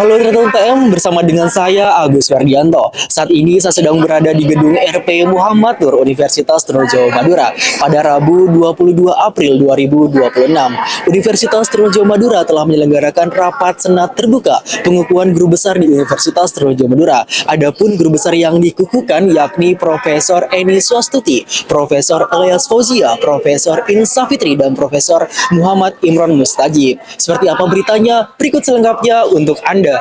Halo Rekan UTM, bersama dengan saya Agus Ferdianto. Saat ini saya sedang berada di gedung RP Muhammad Nur Universitas Trunojoyo Madura pada Rabu 22 April 2026. Universitas Trunojoyo Madura telah menyelenggarakan rapat senat terbuka pengukuhan guru besar di Universitas Trunojoyo Madura. Adapun guru besar yang dikukuhkan yakni Profesor Eni Swastuti, Profesor Elias Fauzia, Profesor Insa Fitri, dan Profesor Muhammad Imron Mustajib. Seperti apa beritanya? Berikut selengkapnya untuk Anda.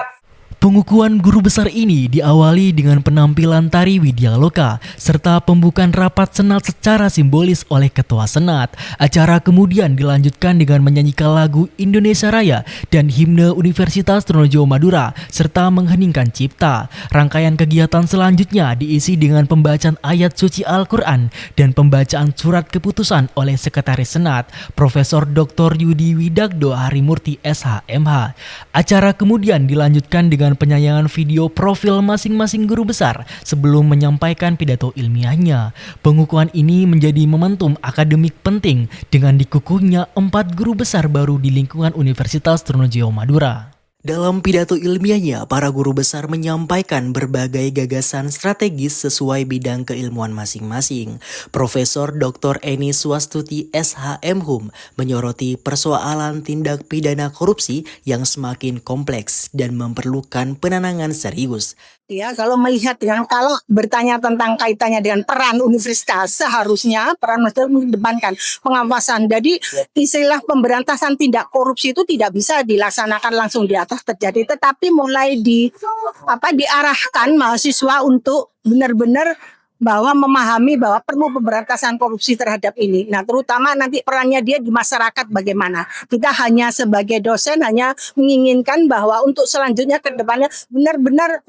Pengukuhan guru besar ini diawali dengan penampilan tari Widyaloka serta pembukaan rapat senat secara simbolis oleh Ketua Senat. Acara kemudian dilanjutkan dengan menyanyikan lagu Indonesia Raya dan himne Universitas Trunojoyo Madura serta mengheningkan cipta. Rangkaian kegiatan selanjutnya diisi dengan pembacaan ayat suci Al-Quran dan pembacaan surat keputusan oleh Sekretaris Senat, Profesor Dr. Yudi Widagdo Harimurti SHMH. Acara kemudian dilanjutkan dengan penyayangan video profil masing-masing guru besar sebelum menyampaikan pidato ilmiahnya. Pengukuhan ini menjadi momentum akademik penting dengan dikukuhnya 4 guru besar baru di lingkungan Universitas Trunojoyo Madura. Dalam pidato ilmiahnya, para guru besar menyampaikan berbagai gagasan strategis sesuai bidang keilmuan masing-masing. Profesor Dr. Eni Swastuti SHMHum menyoroti persoalan tindak pidana korupsi yang semakin kompleks dan memerlukan penanganan serius. Ya, kalau melihat kalau bertanya tentang kaitannya dengan peran universitas, seharusnya peran universitas mengedepankan pengawasan. Jadi istilah pemberantasan tindak korupsi itu tidak bisa dilaksanakan langsung di atas terjadi, tetapi mulai diarahkan mahasiswa untuk benar-benar bahwa memahami bahwa perlu pemberantasan korupsi terhadap ini. Nah, terutama nanti perannya dia di masyarakat bagaimana. Kita hanya sebagai dosen hanya menginginkan bahwa untuk selanjutnya ke depannya benar-benar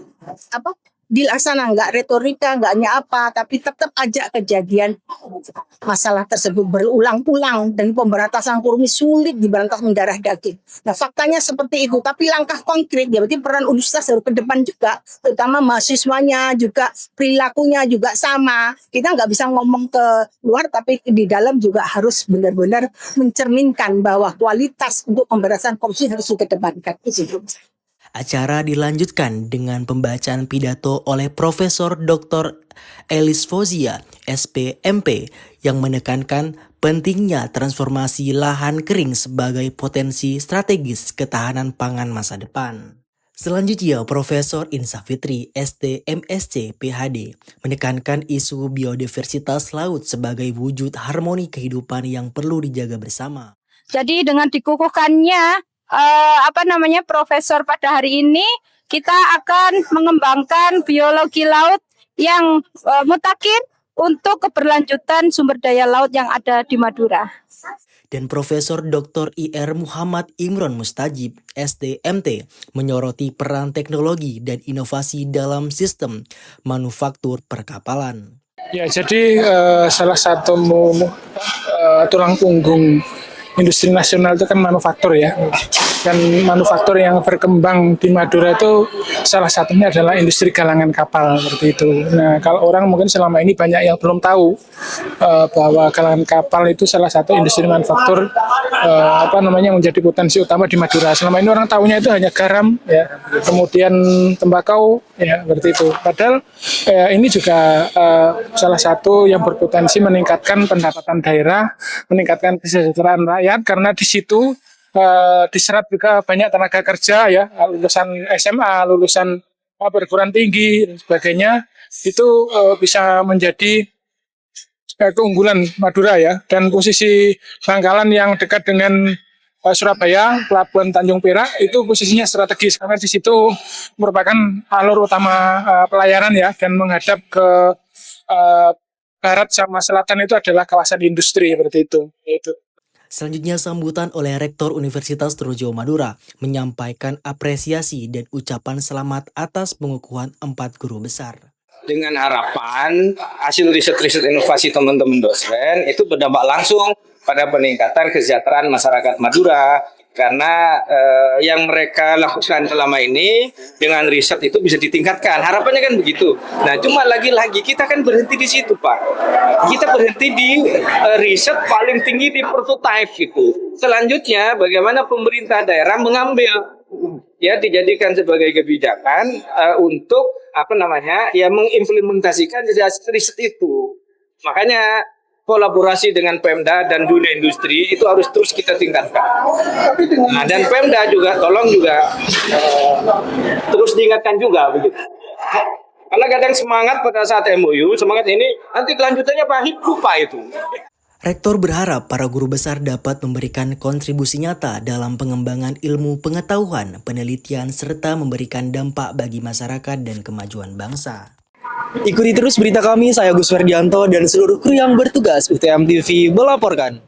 dilaksana, nggak retorika, nggak hanya tapi tetap aja kejadian masalah tersebut berulang-ulang dan pemberantasan korupsi sulit diberantas mendarah daging. Nah, faktanya seperti itu, tapi langkah konkret ya berarti peran universitas harus ke depan juga, terutama mahasiswanya juga perilakunya juga sama. Kita nggak bisa ngomong ke luar, tapi di dalam juga harus benar-benar mencerminkan bahwa kualitas untuk pemberantasan korupsi harus dikedepankan. Itu. Acara dilanjutkan dengan pembacaan pidato oleh Profesor Dr. Elias Fauzia, SPMP, yang menekankan pentingnya transformasi lahan kering sebagai potensi strategis ketahanan pangan masa depan. Selanjutnya, Profesor Insa Fitri, STMSC, PhD, menekankan isu biodiversitas laut sebagai wujud harmoni kehidupan yang perlu dijaga bersama. Jadi dengan dikukuhkannya profesor pada hari ini, kita akan mengembangkan biologi laut yang mutakin untuk keberlanjutan sumber daya laut yang ada di Madura. Dan Profesor Dr. IR Muhammad Imron Mustajib, SDMT, menyoroti peran teknologi dan inovasi dalam sistem manufaktur perkapalan. Ya, jadi salah satu tulang punggung industri nasional itu kan manufaktur ya. Dan manufaktur yang berkembang di Madura itu salah satunya adalah industri galangan kapal seperti itu. Nah, kalau orang mungkin selama ini banyak yang belum tahu bahwa galangan kapal itu salah satu industri manufaktur menjadi potensi utama di Madura. Selama ini orang tahunya itu hanya garam ya, kemudian tembakau ya, seperti itu. Padahal ini juga salah satu yang berpotensi meningkatkan pendapatan daerah, meningkatkan kesejahteraan rakyat karena di situ diserap juga banyak tenaga kerja ya, lulusan SMA, lulusan perguruan tinggi dan sebagainya, itu bisa menjadi keunggulan Madura ya. Dan posisi Bangkalan yang dekat dengan Surabaya, Pelabuhan Tanjung Perak itu posisinya strategis karena di situ merupakan alur utama pelayaran ya, dan menghadap ke barat sama selatan itu adalah kawasan industri seperti itu. Selanjutnya sambutan oleh Rektor Universitas Trunojoyo Madura menyampaikan apresiasi dan ucapan selamat atas pengukuhan 4 guru besar. Dengan harapan hasil riset-riset inovasi teman-teman dosen itu berdampak langsung pada peningkatan kesejahteraan masyarakat Madura. Karena yang mereka lakukan selama ini dengan riset itu bisa ditingkatkan. Harapannya kan begitu. Nah, cuma lagi-lagi kita kan berhenti di situ, Pak. Kita berhenti di riset paling tinggi di prototype gitu. Selanjutnya bagaimana pemerintah daerah mengambil ya dijadikan sebagai kebijakan untuk mengimplementasikan riset itu. Makanya kolaborasi dengan Pemda dan dunia industri itu harus terus kita tingkatkan. Nah, dan Pemda juga tolong juga terus diingatkan juga begitu. Karena kadang semangat pada saat MOU, semangat ini nanti kelanjutannya pahit lupa itu. Rektor berharap para guru besar dapat memberikan kontribusi nyata dalam pengembangan ilmu pengetahuan, penelitian, serta memberikan dampak bagi masyarakat dan kemajuan bangsa. Ikuti terus berita kami, saya Agus Ferdianto dan seluruh kru yang bertugas UTM TV melaporkan.